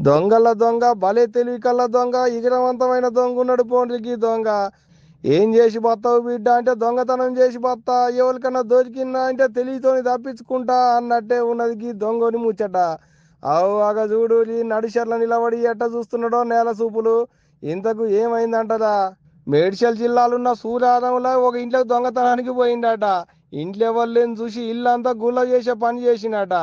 దొంగల దొంగ భలే తెలివి కల్ల దొంగ ఇగరవంతమైన దొంగ ఉన్నాడు పోండ్రికి దొంగ. ఏం చేసి బతావు బిడ్డ అంటే దొంగతనం చేసి బతా, ఎవరికన్నా దొరికిందా అంటే తెలివితోని తప్పించుకుంటా అన్నట్టే ఉన్నది గీ దొంగని ముచ్చట. అవు అగ చూడు ఈ నడిషర్ల నిలబడి ఎట్ట చూస్తున్నాడో నేల చూపులు. ఇంతకు ఏమైందంటదా, మేడ్చల్ జిల్లాలున్న సూర్యారంలో ఒక ఇంట్లోకి దొంగతనానికి పోయిండట. ఇంట్లో ఎవరిని చూసి ఇల్లంతా గుల్ల చేసే పని చేసిండట.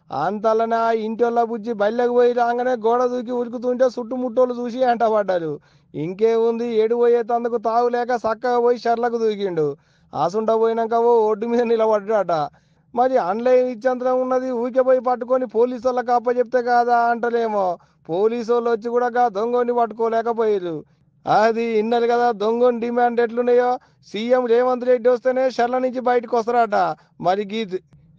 అంతలోనే ఆ ఇంటి బుజ్జి బయళ్ళకి పోయి రాగానే గోడ దూకి ఉరుకుతుంటే చుట్టుముట్టోళ్ళు చూసి ఎంటపడ్డారు. ఇంకేముంది, ఏడు పోయేటందుకు తావులేక చక్కగా పోయి షర్లకు దూకిండు. ఆసుంట పోయినాక ఓ ఒడ్డు మీద నిలబడ్డాట. మరి ఆన్లైన్ ఇచ్చంతరం ఉన్నది, ఊకే పోయి పట్టుకొని పోలీసు వాళ్ళకి అప్పచెప్తే కాదా అంటలేమో. పోలీసు వాళ్ళు వచ్చి కూడా దొంగని పట్టుకోలేకపోయారు. అది ఇన్నరు కదా దొంగని డిమాండ్ ఎట్లున్నాయో. సీఎం రేవంత్ రెడ్డి వస్తేనే షర్ల నుంచి బయటకు వస్తారట. మరి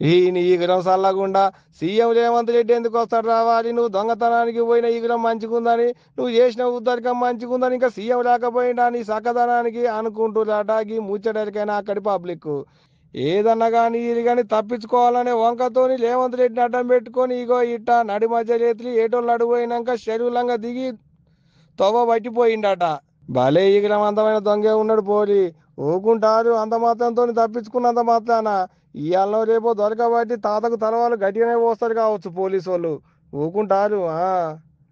ఈ ఈగరం సల్లగుండా సీఎం రేవంత్ రెడ్డి ఎందుకు వస్తాడు రావాలి? నువ్వు దొంగతనానికి పోయిన ఈగరం మంచిగుందని, నువ్వు చేసిన ఉద్దరికం మంచిగుందని, ఇంకా సీఎం రాకపోయినా నీ సక్కదనానికి అనుకుంటున్నారట ఈ ముచ్చటరికైనా అక్కడి పబ్లిక్. ఏదన్నా కానీ ఇది కానీ తప్పించుకోవాలనే వంకతోని రేవంత్ రెడ్డిని అడ్డం పెట్టుకొని ఇగో ఇట్ట నడి మధ్య రేతులు ఏటోళ్ళు అడిగిపోయినాక శరీరంగా దిగి తొవ్వ పట్టిపోయిండట. భలే ఈగ్రమంతమైన దొంగే ఉన్నాడు పోరి. ఊకుంటారు అంత మాత్రంతో తప్పించుకున్నంత మాత్రాన. ఇవాళ రేపో దొరకబట్టి తాతకు తలవాళ్ళు గట్టిగానే పోస్తారు కావచ్చు పోలీసు వాళ్ళు. ఊకుంటారు.